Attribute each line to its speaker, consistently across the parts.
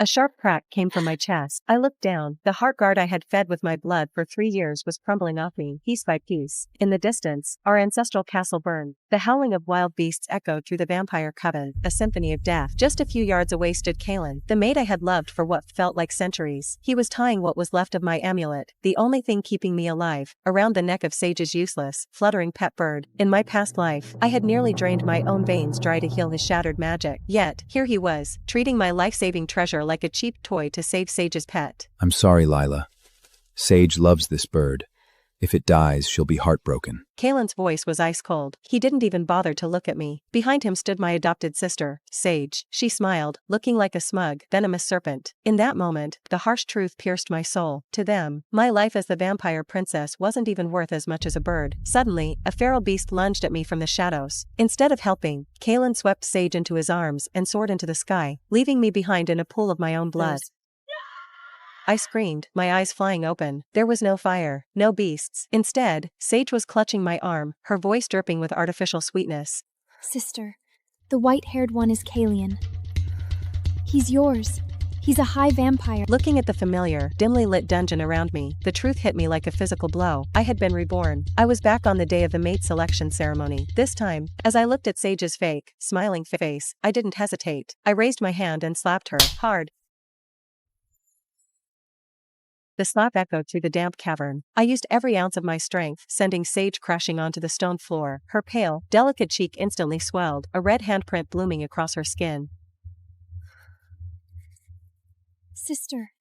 Speaker 1: A sharp crack came from my chest. I looked down. The heart guard I had fed with my blood for 3 years was crumbling off me, piece by piece. In the distance, our ancestral castle burned. The howling of wild beasts echoed through the vampire coven, a symphony of death. Just a few yards away stood Kael, the maid I had loved for what felt like centuries. He was tying what was left of my amulet, the only thing keeping me alive, around the neck of Sage's useless, fluttering pet bird. In my past life, I had nearly drained my own veins dry to heal his shattered magic. Yet, here he was, treating my life-saving treasure like a cheap toy to save Sage's pet.
Speaker 2: I'm sorry, Lyra. Sage loves this bird. If it dies, she'll be heartbroken.
Speaker 1: Kaelin's voice was ice cold. He didn't even bother to look at me. Behind him stood my adopted sister, Sage. She smiled, looking like a smug, venomous serpent. In that moment, the harsh truth pierced my soul. To them, my life as the vampire princess wasn't even worth as much as a bird. Suddenly, a feral beast lunged at me from the shadows. Instead of helping, Kael swept Sage into his arms and soared into the sky, leaving me behind in a pool of my own blood. I screamed, my eyes flying open. There was no fire, no beasts. Instead, Sage was clutching my arm, her voice dripping with artificial sweetness.
Speaker 3: Sister, the white-haired one is Kael. He's yours. He's a high vampire.
Speaker 1: Looking at the familiar, dimly lit dungeon around me, the truth hit me like a physical blow. I had been reborn. I was back on the day of the mate selection ceremony. This time, as I looked at Sage's fake, smiling face, I didn't hesitate. I raised my hand and slapped her, hard. The slap echoed through the damp cavern. I used every ounce of my strength, sending Sage crashing onto the stone floor. Her pale, delicate cheek instantly swelled, a red handprint blooming across her skin.
Speaker 3: Sister,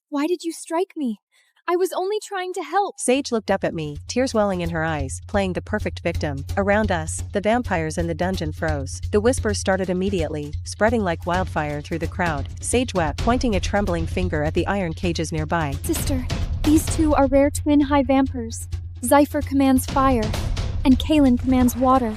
Speaker 3: why did you strike me? I was only trying to help.
Speaker 1: Sage looked up at me, tears welling in her eyes, playing the perfect victim. Around us, the vampires in the dungeon froze. The whispers started immediately, spreading like wildfire through the crowd. Sage wept, pointing a trembling finger at the iron cages nearby.
Speaker 3: Sister, these two are rare twin high vampires. Zypher commands fire, and Kael commands water.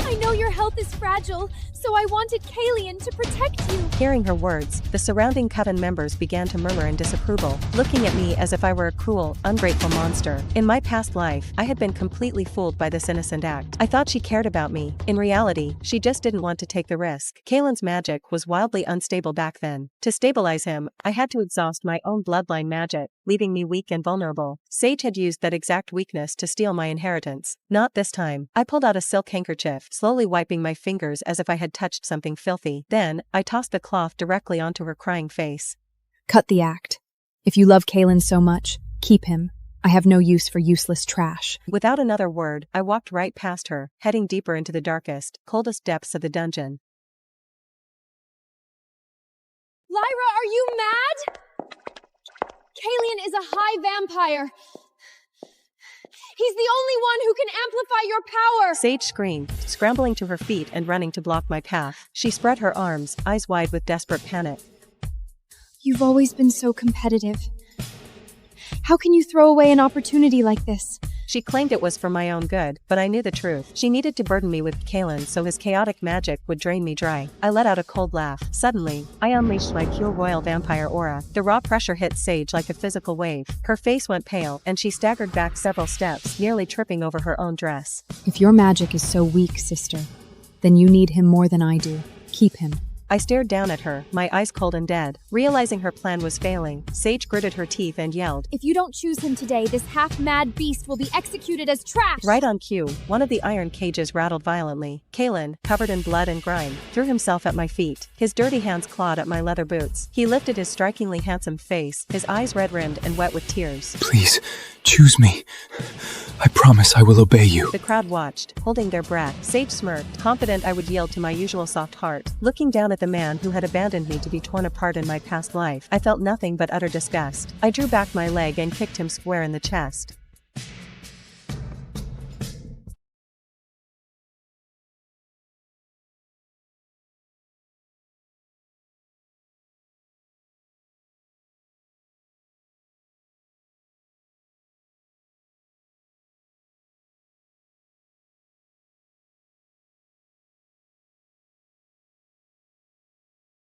Speaker 3: I know your health is fragile, so I wanted Kael to protect you.
Speaker 1: Hearing her words, the surrounding coven members began to murmur in disapproval, looking at me as if I were a cruel, ungrateful monster. In my past life, I had been completely fooled by this innocent act. I thought she cared about me. In reality, she just didn't want to take the risk. Kaelin's magic was wildly unstable back then. To stabilize him, I had to exhaust my own bloodline magic, leaving me weak and vulnerable. Sage had used that exact weakness to steal my inheritance. Not this time. I pulled out a silk handkerchief, slowly wiping my fingers as if I had touched something filthy. Then, I tossed the cloth directly onto her crying face.
Speaker 4: Cut the act. If you love Kael so much, keep him. I have no use for useless trash.
Speaker 1: Without another word, I walked right past her, heading deeper into the darkest, coldest depths of the dungeon.
Speaker 3: Lyra, are you mad? Kael is a high vampire. He's the only one who can amplify your power!
Speaker 1: Sage screamed, scrambling to her feet and running to block my path. She spread her arms, eyes wide with desperate panic.
Speaker 3: You've always been so competitive. How can you throw away an opportunity like this?
Speaker 1: She claimed it was for my own good, but I knew the truth. She needed to burden me with Kael so his chaotic magic would drain me dry. I let out a cold laugh. Suddenly, I unleashed my pure royal vampire aura. The raw pressure hit Sage like a physical wave. Her face went pale, and she staggered back several steps, nearly tripping over her own dress.
Speaker 4: If your magic is so weak, sister, then you need him more than I do. Keep him.
Speaker 1: I stared down at her, my eyes cold and dead. Realizing her plan was failing, Sage gritted her teeth and yelled,
Speaker 3: "If you don't choose him today, this half-mad beast will be executed as trash!"
Speaker 1: Right on cue, one of the iron cages rattled violently. Kael, covered in blood and grime, threw himself at my feet. His dirty hands clawed at my leather boots. He lifted his strikingly handsome face, his eyes red-rimmed and wet with tears.
Speaker 2: Please, choose me. I promise I will obey you.
Speaker 1: The crowd watched, holding their breath. Sage smirked, confident I would yield to my usual soft heart. Looking down at the man who had abandoned me to be torn apart in my past life, I felt nothing but utter disgust. I drew back my leg and kicked him square in the chest.